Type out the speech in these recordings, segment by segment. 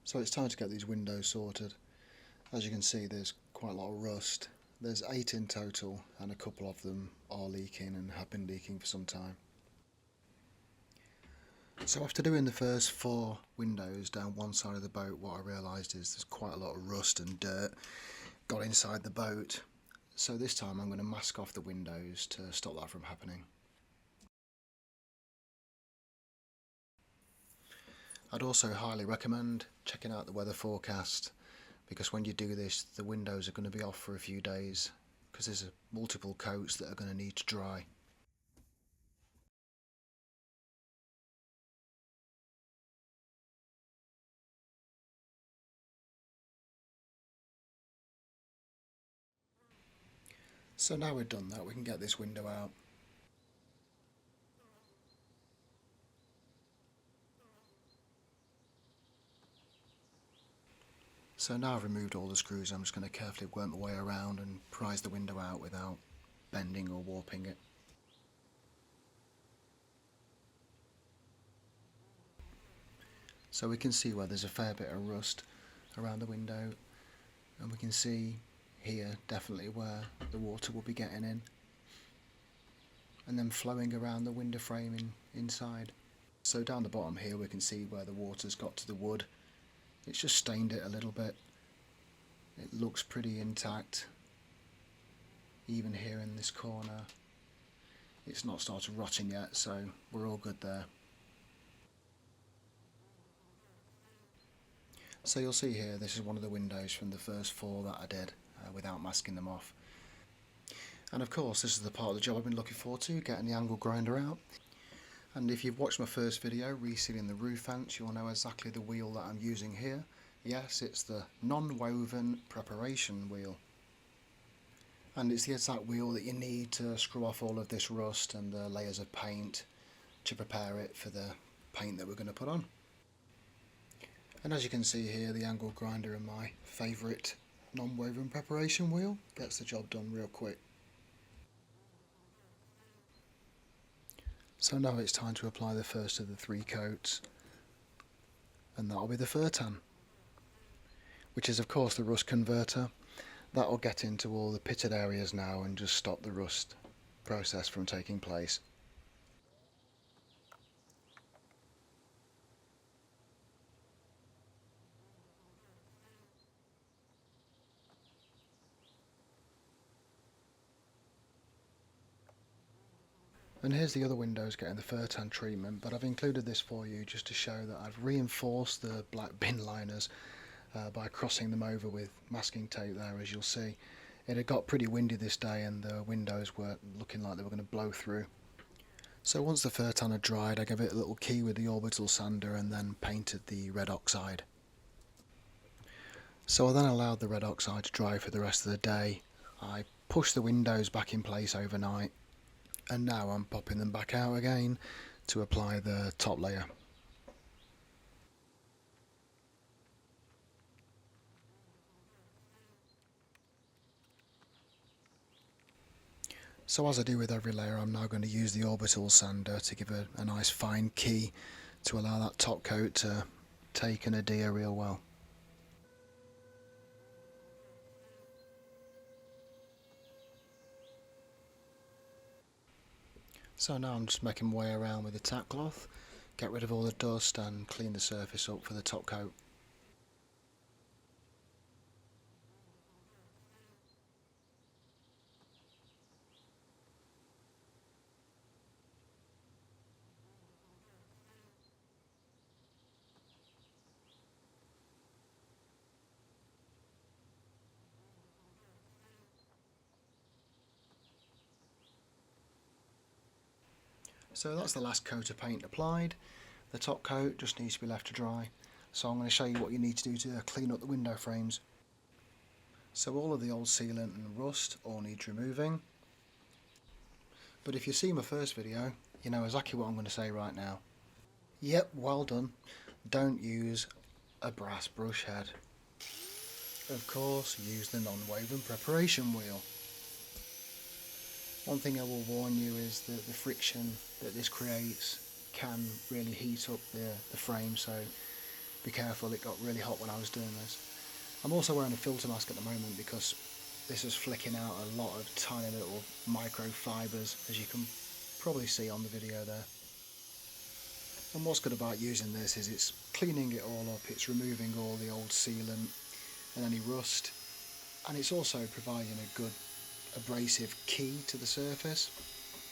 So it's time to get these windows sorted. As you can see, there's quite a lot of rust. There's 8 in total, and a couple of them are leaking and have been leaking for some time. So after doing the first 4 windows down one side of the boat, what I realised is there's quite a lot of rust and dirt got inside the boat. So this time I'm going to mask off the windows to stop that from happening. I'd also highly recommend checking out the weather forecast, because when you do this the windows are going to be off for a few days because there's multiple coats that are going to need to dry. So now we've done that, we can get this window out. So now I've removed all the screws, I'm just going to carefully work my way around and prise the window out without bending or warping it. So we can see where there's a fair bit of rust around the window, and we can see here definitely where the water will be getting in and then flowing around the window frame inside. So down the bottom here we can see where the water's got to the wood. It's just stained it a little bit. It looks pretty intact. Even here in this corner it's not started rotting yet, so we're all good there. So you'll see here, this is one of the windows from the first 4 that I did without masking them off. And of course this is the part of the job I've been looking forward to, getting the angle grinder out. And if you've watched my first video, resealing the roof vents, you'll know exactly the wheel that I'm using here. Yes, it's the non-woven preparation wheel. And it's the exact wheel that you need to screw off all of this rust and the layers of paint to prepare it for the paint that we're going to put on. And as you can see here, the angle grinder and my favourite non-woven preparation wheel gets the job done real quick. So now it's time to apply the first of the 3 coats, and that'll be the Fertan, which is of course the rust converter. That'll get into all the pitted areas now and just stop the rust process from taking place. And here's the other windows getting the Fertan treatment, but I've included this for you just to show that I've reinforced the black bin liners by crossing them over with masking tape there, as you'll see. It had got pretty windy this day and the windows were looking like they were going to blow through. So once the Fertan had dried, I gave it a little key with the orbital sander and then painted the red oxide. So I then allowed the red oxide to dry for the rest of the day. I pushed the windows back in place overnight, and now I'm popping them back out again to apply the top layer. So as I do with every layer, I'm now going to use the orbital sander to give a nice fine key to allow that top coat to take and adhere real well. So now I'm just making my way around with the tack cloth, get rid of all the dust and clean the surface up for the top coat. So that's the last coat of paint applied. The top coat just needs to be left to dry. So I'm going to show you what you need to do to clean up the window frames. So all of the old sealant and rust all needs removing. But if you see my first video, you know exactly what I'm going to say right now. Yep, well done. Don't use a brass brush head. Of course, use the non-woven preparation wheel. One thing I will warn you is that the friction that this creates can really heat up the frame, so be careful, it got really hot when I was doing this. I'm also wearing a filter mask at the moment because this is flicking out a lot of tiny little microfibers, as you can probably see on the video there. And what's good about using this is it's cleaning it all up, it's removing all the old sealant and any rust, and it's also providing a good abrasive key to the surface,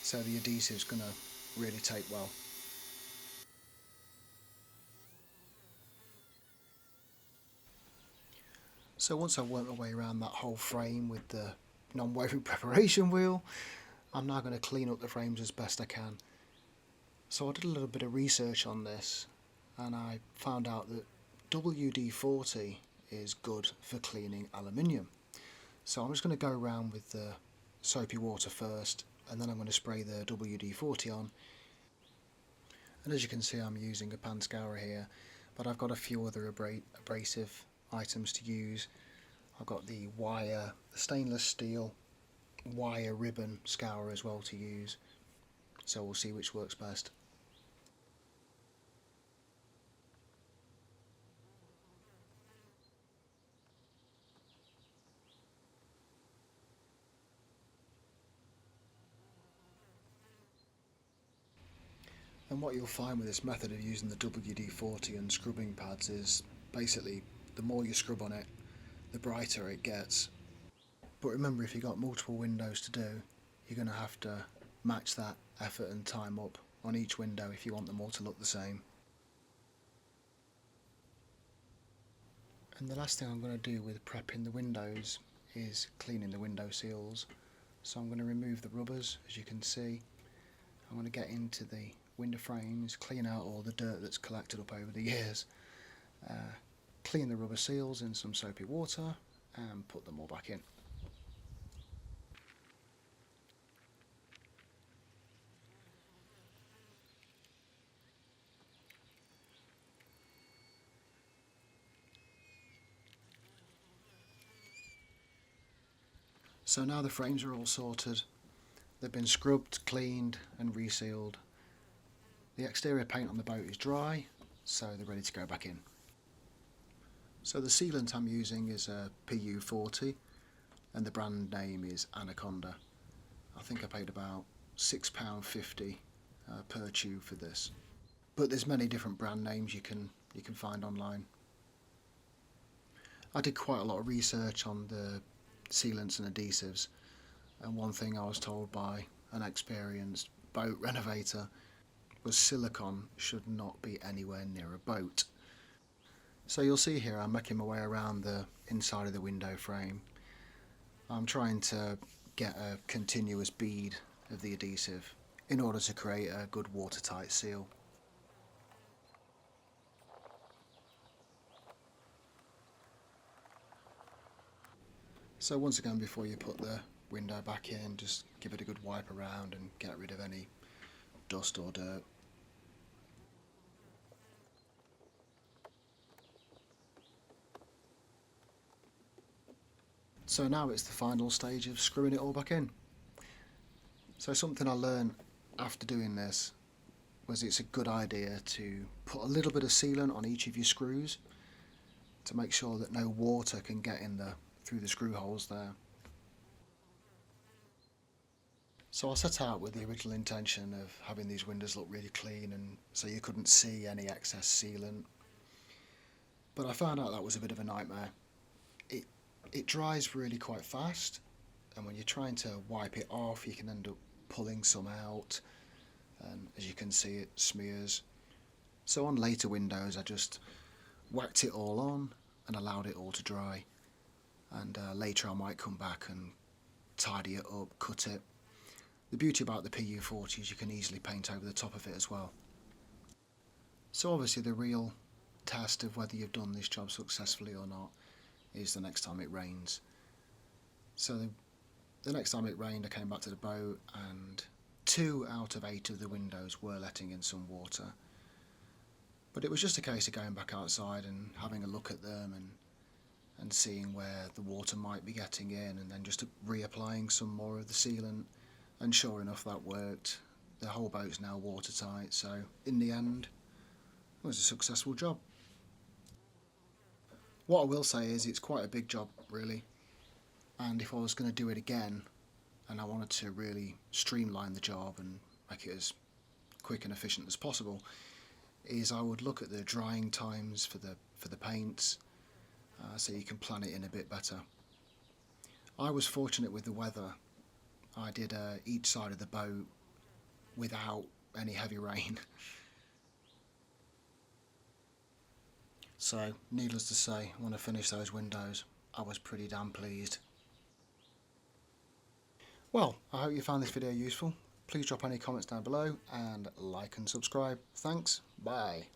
so the adhesive's going to really take well. So once I've worked my way around that whole frame with the non-woven preparation wheel, I'm now going to clean up the frames as best I can. So I did a little bit of research on this, and I found out that WD-40 is good for cleaning aluminium. So I'm just going to go around with the soapy water first, and then I'm going to spray the WD-40 on. And as you can see, I'm using a pan scourer here, but I've got a few other abrasive items to use. I've got the stainless steel wire ribbon scourer as well to use, so we'll see which works best. And what you'll find with this method of using the WD-40 and scrubbing pads is basically the more you scrub on it, the brighter it gets. But remember, if you've got multiple windows to do, you're going to have to match that effort and time up on each window if you want them all to look the same. And the last thing I'm going to do with prepping the windows is cleaning the window seals. So I'm going to remove the rubbers, as you can see. I'm going to get into the window frames, clean out all the dirt that's collected up over the years, clean the rubber seals in some soapy water and put them all back in. So now the frames are all sorted, they've been scrubbed, cleaned and resealed. The exterior paint on the boat is dry, so they're ready to go back in. So the sealant I'm using is a PU4O and the brand name is Anaconda. I think I paid about £6.50 per tube for this. But there's many different brand names you can find online. I did quite a lot of research on the sealants and adhesives, and one thing I was told by an experienced boat renovator was silicone should not be anywhere near a boat. So you'll see here I'm making my way around the inside of the window frame. I'm trying to get a continuous bead of the adhesive in order to create a good watertight seal. So once again, before you put the window back in, just give it a good wipe around and get rid of any dust or dirt. So now it's the final stage of screwing it all back in. So something I learned after doing this was it's a good idea to put a little bit of sealant on each of your screws to make sure that no water can get in through the screw holes there. So I set out with the original intention of having these windows look really clean and so you couldn't see any excess sealant. But I found out that was a bit of a nightmare. It dries really quite fast, and when you're trying to wipe it off you can end up pulling some out, and as you can see it smears. So on later windows I just whacked it all on and allowed it all to dry, and later I might come back and tidy it up, cut it. The beauty about the PU4O is you can easily paint over the top of it as well. So obviously the real test of whether you've done this job successfully or not is the next time it rains. So the next time it rained I came back to the boat and 2 out of 8 of the windows were letting in some water. But it was just a case of going back outside and having a look at them and seeing where the water might be getting in, and then just reapplying some more of the sealant, and sure enough that worked. The whole boat's now watertight, so in the end it was a successful job. What I will say is it's quite a big job really, and if I was going to do it again and I wanted to really streamline the job and make it as quick and efficient as possible, is I would look at the drying times for the paints, so you can plan it in a bit better. I was fortunate with the weather. I did each side of the boat without any heavy rain. So, needless to say, when I finished those windows, I was pretty damn pleased. Well, I hope you found this video useful. Please drop any comments down below and like and subscribe. Thanks, bye.